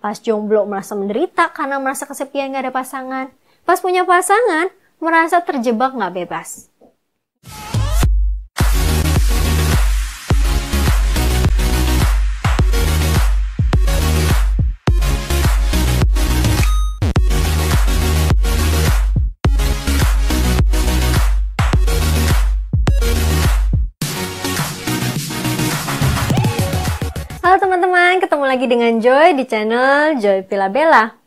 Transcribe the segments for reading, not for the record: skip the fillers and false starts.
Pas jomblo merasa menderita karena merasa kesepian gak ada pasangan. Pas punya pasangan, merasa terjebak gak bebas. Halo teman-teman, ketemu lagi dengan Joy di channel Joy Pilabella.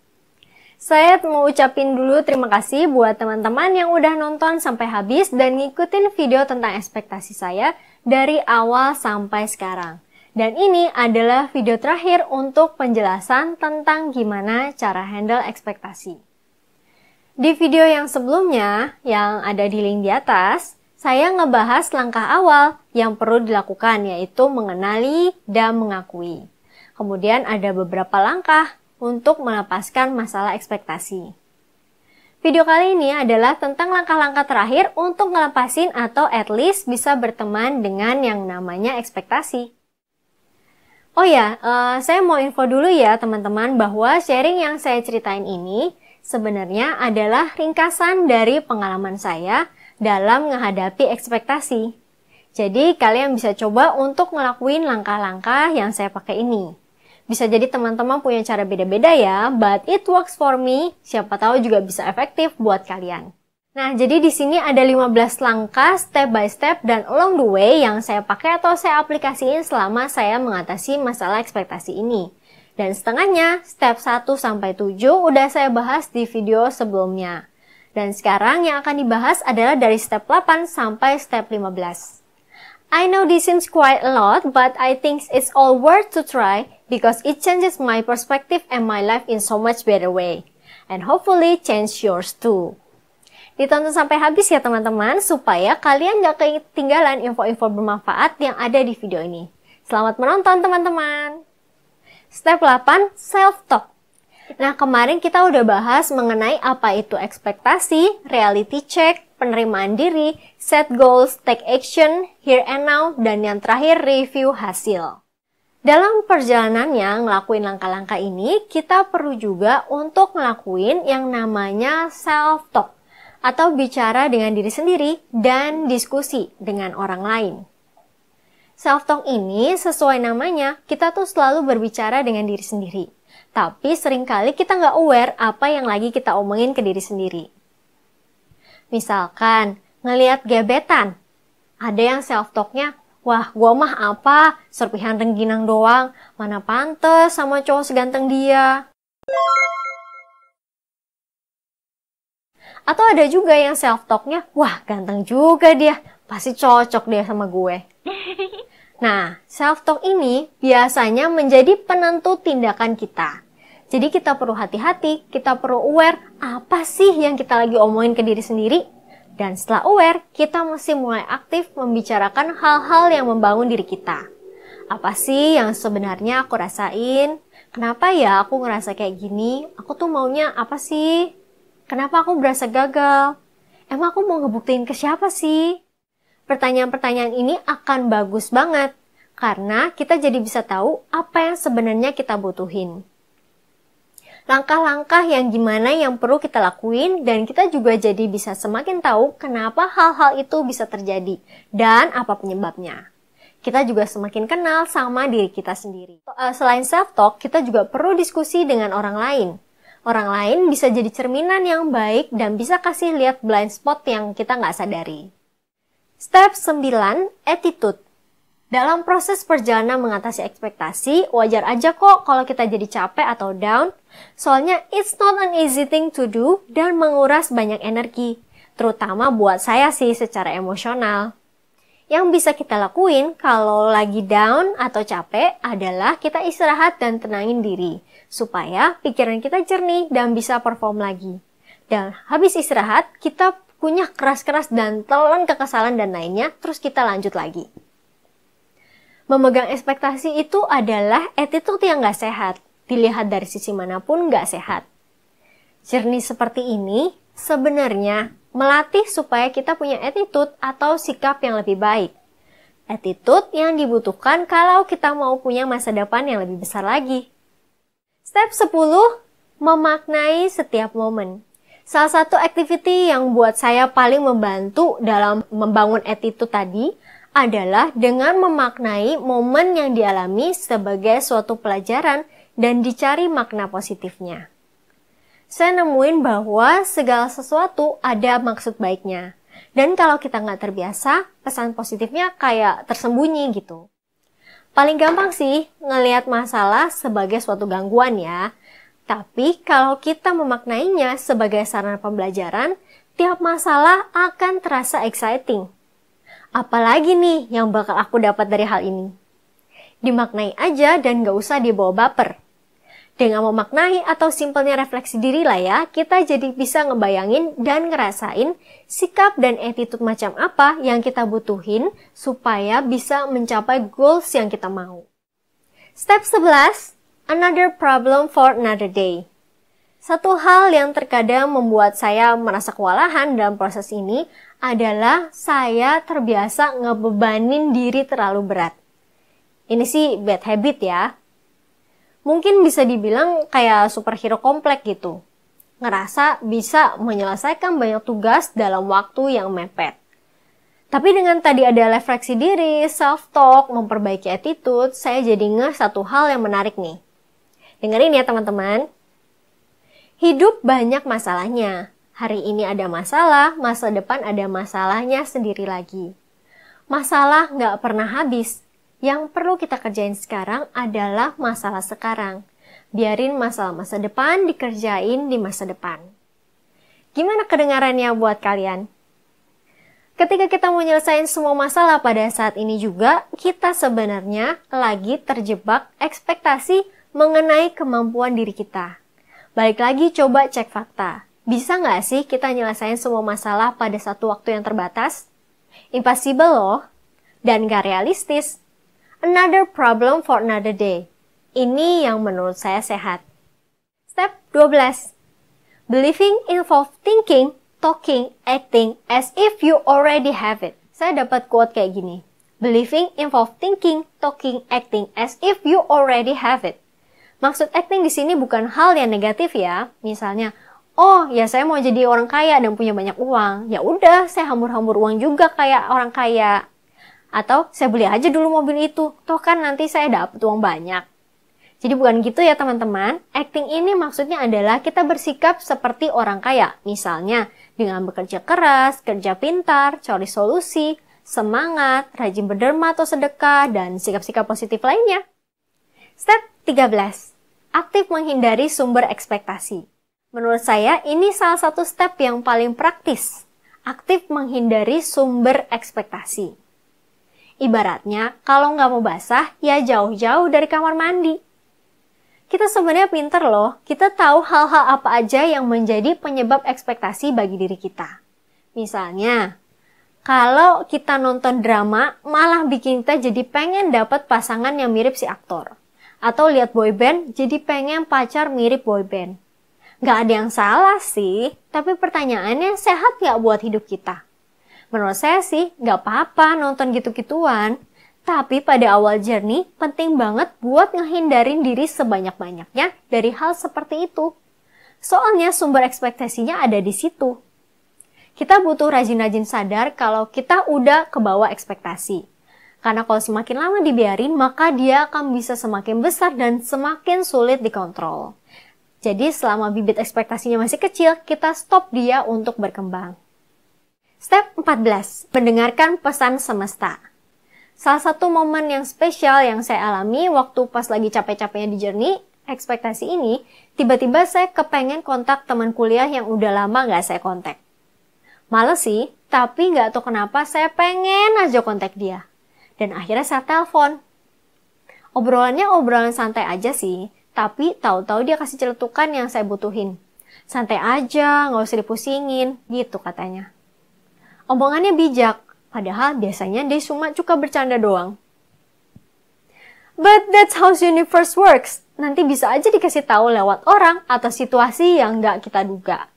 Saya mau ucapin dulu terima kasih buat teman-teman yang udah nonton sampai habis dan ngikutin video tentang ekspektasi saya dari awal sampai sekarang. Dan ini adalah video terakhir untuk penjelasan tentang gimana cara handle ekspektasi. Di video yang sebelumnya, yang ada di link di atas, saya ngebahas langkah awal yang perlu dilakukan, yaitu mengenali dan mengakui. Kemudian ada beberapa langkah untuk melepaskan masalah ekspektasi. Video kali ini adalah tentang langkah-langkah terakhir untuk ngelepasin atau at least bisa berteman dengan yang namanya ekspektasi. Oh ya, saya mau info dulu ya teman-teman bahwa sharing yang saya ceritain ini sebenarnya adalah ringkasan dari pengalaman saya dalam menghadapi ekspektasi. Jadi kalian bisa coba untuk ngelakuin langkah-langkah yang saya pakai ini. Bisa jadi teman-teman punya cara beda-beda ya, but it works for me. Siapa tahu juga bisa efektif buat kalian. Nah, jadi di sini ada 15 langkah step by step dan along the way yang saya pakai atau saya aplikasiin selama saya mengatasi masalah ekspektasi ini. Dan setengahnya, step 1 sampai 7 udah saya bahas di video sebelumnya. Dan sekarang yang akan dibahas adalah dari step 8 sampai step 15. I know this seems quite a lot, but I think it's all worth to try because it changes my perspective and my life in so much better way. And hopefully change yours too. Ditonton sampai habis ya teman-teman, supaya kalian gak ketinggalan info-info bermanfaat yang ada di video ini. Selamat menonton teman-teman! Step 8, self-talk. Nah, kemarin kita udah bahas mengenai apa itu ekspektasi, reality check, penerimaan diri, set goals, take action, here and now, dan yang terakhir review hasil. Dalam perjalanannya ngelakuin langkah-langkah ini, kita perlu juga untuk ngelakuin yang namanya self-talk, atau bicara dengan diri sendiri dan diskusi dengan orang lain. Self-talk ini sesuai namanya, kita tuh selalu berbicara dengan diri sendiri. Tapi seringkali kita nggak aware apa yang lagi kita omongin ke diri sendiri. Misalkan, ngelihat gebetan. Ada yang self-talknya, wah gua mah apa, serpihan rengginang doang, mana pantes sama cowok seganteng dia. Atau ada juga yang self-talknya, wah ganteng juga dia, pasti cocok dia sama gue. Nah, self-talk ini biasanya menjadi penentu tindakan kita. Jadi kita perlu hati-hati, kita perlu aware apa sih yang kita lagi omongin ke diri sendiri. Dan setelah aware, kita mesti mulai aktif membicarakan hal-hal yang membangun diri kita. Apa sih yang sebenarnya aku rasain? Kenapa ya aku ngerasa kayak gini? Aku tuh maunya apa sih? Kenapa aku berasa gagal? Emang aku mau ngebuktiin ke siapa sih? Pertanyaan-pertanyaan ini akan bagus banget, karena kita jadi bisa tahu apa yang sebenarnya kita butuhin. Langkah-langkah yang gimana yang perlu kita lakuin, dan kita juga jadi bisa semakin tahu kenapa hal-hal itu bisa terjadi, dan apa penyebabnya. Kita juga semakin kenal sama diri kita sendiri. Selain self-talk, kita juga perlu diskusi dengan orang lain. Orang lain bisa jadi cerminan yang baik dan bisa kasih lihat blind spot yang kita nggak sadari. Step 9, attitude. Dalam proses perjalanan mengatasi ekspektasi, wajar aja kok kalau kita jadi capek atau down. Soalnya it's not an easy thing to do dan menguras banyak energi. Terutama buat saya sih secara emosional. Yang bisa kita lakuin kalau lagi down atau capek adalah kita istirahat dan tenangin diri. Supaya pikiran kita jernih dan bisa perform lagi. Dan habis istirahat, kita kunyah keras-keras dan telan kekesalan dan lainnya, terus kita lanjut lagi. Memegang ekspektasi itu adalah attitude yang gak sehat. Dilihat dari sisi manapun gak sehat. Jernih seperti ini sebenarnya melatih supaya kita punya attitude atau sikap yang lebih baik. Attitude yang dibutuhkan kalau kita mau punya masa depan yang lebih besar lagi. Step 10, memaknai setiap momen. Salah satu activity yang buat saya paling membantu dalam membangun attitude tadi adalah dengan memaknai momen yang dialami sebagai suatu pelajaran dan dicari makna positifnya. Saya nemuin bahwa segala sesuatu ada maksud baiknya. Dan kalau kita nggak terbiasa, pesan positifnya kayak tersembunyi gitu. Paling gampang sih ngelihat masalah sebagai suatu gangguan ya. Tapi kalau kita memaknainya sebagai sarana pembelajaran, tiap masalah akan terasa exciting. Apalagi nih yang bakal aku dapat dari hal ini? Dimaknai aja dan gak usah dibawa baper. Dengan memaknai atau simpelnya refleksi diri lah ya, kita jadi bisa ngebayangin dan ngerasain sikap dan attitude macam apa yang kita butuhin supaya bisa mencapai goals yang kita mau. Step 11. Another problem for another day. Satu hal yang terkadang membuat saya merasa kewalahan dalam proses ini adalah saya terbiasa ngebebanin diri terlalu berat. Ini sih bad habit ya. Mungkin bisa dibilang kayak superhero komplek gitu. Ngerasa bisa menyelesaikan banyak tugas dalam waktu yang mepet. Tapi dengan tadi ada refleksi diri, self-talk, memperbaiki attitude, saya jadi ngeh satu hal yang menarik nih. Dengerin ya teman-teman. Hidup banyak masalahnya. Hari ini ada masalah, masa depan ada masalahnya sendiri lagi. Masalah nggak pernah habis. Yang perlu kita kerjain sekarang adalah masalah sekarang. Biarin masalah masa depan dikerjain di masa depan. Gimana kedengarannya buat kalian? Ketika kita mau nyelesain semua masalah pada saat ini juga, kita sebenarnya lagi terjebak ekspektasi mengenai kemampuan diri kita. Balik lagi coba cek fakta. Bisa nggak sih kita nyelesain semua masalah pada satu waktu yang terbatas? Impossible loh. Dan nggak realistis. Another problem for another day. Ini yang menurut saya sehat. Step 12. Believing involves thinking, talking, acting as if you already have it. Saya dapat quote kayak gini. Believing involves thinking, talking, acting as if you already have it. Maksud acting di sini bukan hal yang negatif ya. Misalnya, oh ya saya mau jadi orang kaya dan punya banyak uang. Ya udah, saya hambur-hambur uang juga kayak orang kaya. Atau saya beli aja dulu mobil itu. Toh kan nanti saya dapat uang banyak. Jadi bukan gitu ya teman-teman. Acting ini maksudnya adalah kita bersikap seperti orang kaya. Misalnya dengan bekerja keras, kerja pintar, cari solusi, semangat, rajin berderma atau sedekah, dan sikap-sikap positif lainnya. Step 13. Aktif menghindari sumber ekspektasi. Menurut saya, ini salah satu step yang paling praktis. Aktif menghindari sumber ekspektasi. Ibaratnya, kalau nggak mau basah, ya jauh-jauh dari kamar mandi. Kita sebenarnya pinter loh, kita tahu hal-hal apa aja yang menjadi penyebab ekspektasi bagi diri kita. Misalnya, kalau kita nonton drama, malah bikin kita jadi pengen dapat pasangan yang mirip si aktor. Atau lihat boyband, jadi pengen pacar mirip boyband. Gak ada yang salah sih, tapi pertanyaannya sehat gak buat hidup kita? Menurut saya sih, gak apa-apa nonton gitu-gituan. Tapi pada awal journey, penting banget buat ngehindarin diri sebanyak-banyaknya dari hal seperti itu. Soalnya sumber ekspektasinya ada di situ. Kita butuh rajin-rajin sadar kalau kita udah kebawa ekspektasi. Karena kalau semakin lama dibiarin, maka dia akan bisa semakin besar dan semakin sulit dikontrol. Jadi selama bibit ekspektasinya masih kecil, kita stop dia untuk berkembang. Step 14. Mendengarkan pesan semesta. Salah satu momen yang spesial yang saya alami waktu pas lagi capek-capeknya di journey ekspektasi ini, tiba-tiba saya kepengen kontak teman kuliah yang udah lama gak saya kontak. Males sih, tapi gak tahu kenapa saya pengen aja kontak dia. Dan akhirnya saya telepon. Obrolannya obrolan santai aja sih, tapi tahu-tahu dia kasih celetukan yang saya butuhin. Santai aja, nggak usah dipusingin, gitu katanya. Omongannya bijak, padahal biasanya dia cuma suka bercanda doang. But that's how universe works. Nanti bisa aja dikasih tahu lewat orang atau situasi yang nggak kita duga.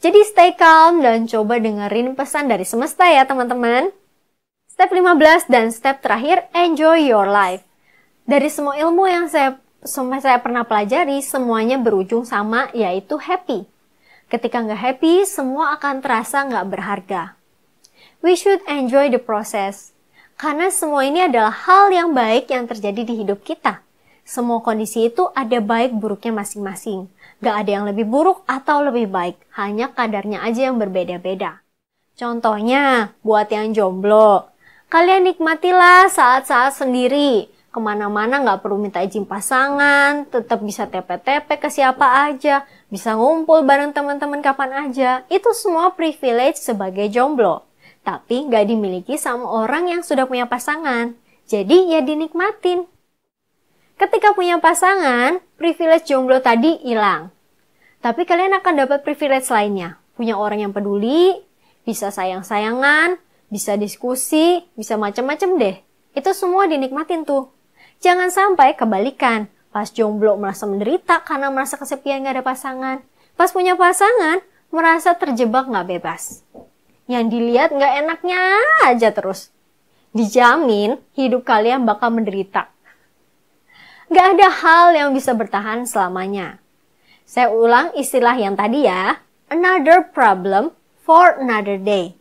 Jadi stay calm dan coba dengerin pesan dari semesta ya teman-teman. Step 15 dan step terakhir, enjoy your life. Dari semua ilmu yang saya semua saya pernah pelajari, semuanya berujung sama, yaitu happy. Ketika nggak happy, semua akan terasa nggak berharga. We should enjoy the process. Karena semua ini adalah hal yang baik yang terjadi di hidup kita. Semua kondisi itu ada baik buruknya masing-masing. Gak ada yang lebih buruk atau lebih baik, hanya kadarnya aja yang berbeda-beda. Contohnya, buat yang jomblo, kalian nikmatilah saat-saat sendiri. Kemana-mana gak perlu minta izin pasangan, tetap bisa tepe-tepe ke siapa aja, bisa ngumpul bareng teman-teman kapan aja. Itu semua privilege sebagai jomblo. Tapi gak dimiliki sama orang yang sudah punya pasangan. Jadi ya dinikmatin. Ketika punya pasangan, privilege jomblo tadi hilang. Tapi kalian akan dapat privilege lainnya. Punya orang yang peduli, bisa sayang-sayangan, bisa diskusi, bisa macam-macam deh. Itu semua dinikmatin tuh. Jangan sampai kebalikan. Pas jomblo merasa menderita karena merasa kesepian gak ada pasangan. Pas punya pasangan, merasa terjebak gak bebas. Yang dilihat gak enaknya aja terus. Dijamin hidup kalian bakal menderita. Gak ada hal yang bisa bertahan selamanya. Saya ulang istilah yang tadi ya. Another problem for another day.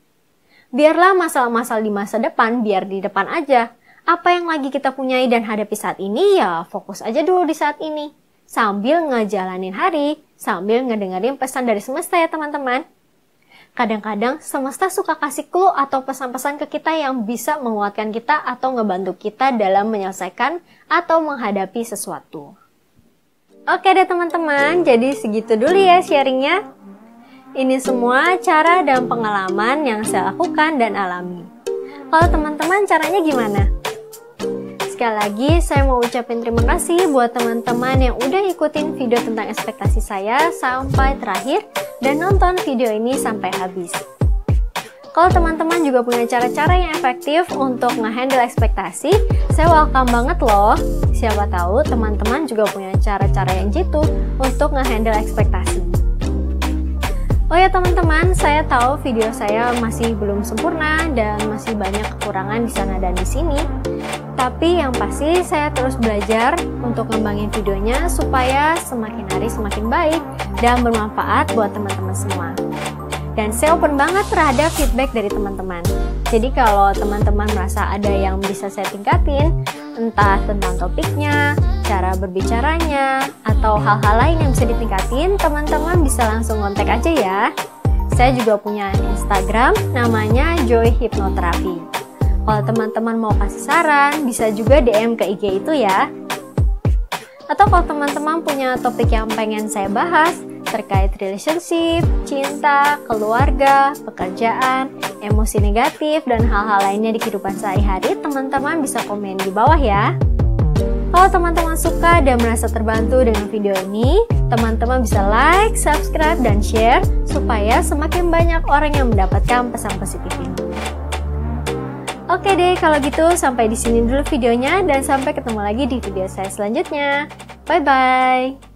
Biarlah masalah-masalah di masa depan biar di depan aja. Apa yang lagi kita punyai dan hadapi saat ini ya fokus aja dulu di saat ini. Sambil ngejalanin hari, sambil ngedengerin pesan dari semesta ya teman-teman. Kadang-kadang semesta suka kasih clue atau pesan-pesan ke kita yang bisa menguatkan kita atau ngebantu kita dalam menyelesaikan atau menghadapi sesuatu. Oke deh teman-teman, jadi segitu dulu ya sharingnya. Ini semua cara dan pengalaman yang saya lakukan dan alami. Kalau teman-teman caranya gimana? Sekali lagi saya mau ucapin terima kasih buat teman-teman yang udah ikutin video tentang ekspektasi saya sampai terakhir dan nonton video ini sampai habis. Kalau teman-teman juga punya cara-cara yang efektif untuk ngehandle ekspektasi, saya welcome banget loh. Siapa tahu teman-teman juga punya cara-cara yang jitu untuk ngehandle ekspektasi. Oh ya teman-teman, saya tahu video saya masih belum sempurna dan masih banyak kekurangan di sana dan di sini. Tapi yang pasti saya terus belajar untuk ngembangin videonya supaya semakin hari semakin baik dan bermanfaat buat teman-teman semua. Dan saya open banget terhadap feedback dari teman-teman. Jadi kalau teman-teman merasa ada yang bisa saya tingkatin, entah tentang topiknya, cara berbicaranya, atau hal-hal lain yang bisa ditingkatin, teman-teman bisa langsung kontak aja ya. Saya juga punya Instagram, namanya Joy Hypnotherapy. Kalau teman-teman mau kasih saran, bisa juga DM ke IG itu ya. Atau kalau teman-teman punya topik yang pengen saya bahas, terkait relationship, cinta, keluarga, pekerjaan, emosi negatif, dan hal-hal lainnya di kehidupan sehari-hari, teman-teman bisa komen di bawah ya. Kalau teman-teman suka dan merasa terbantu dengan video ini, teman-teman bisa like, subscribe, dan share supaya semakin banyak orang yang mendapatkan pesan positif ini. Oke deh, kalau gitu sampai di sini dulu videonya dan sampai ketemu lagi di video saya selanjutnya. Bye-bye!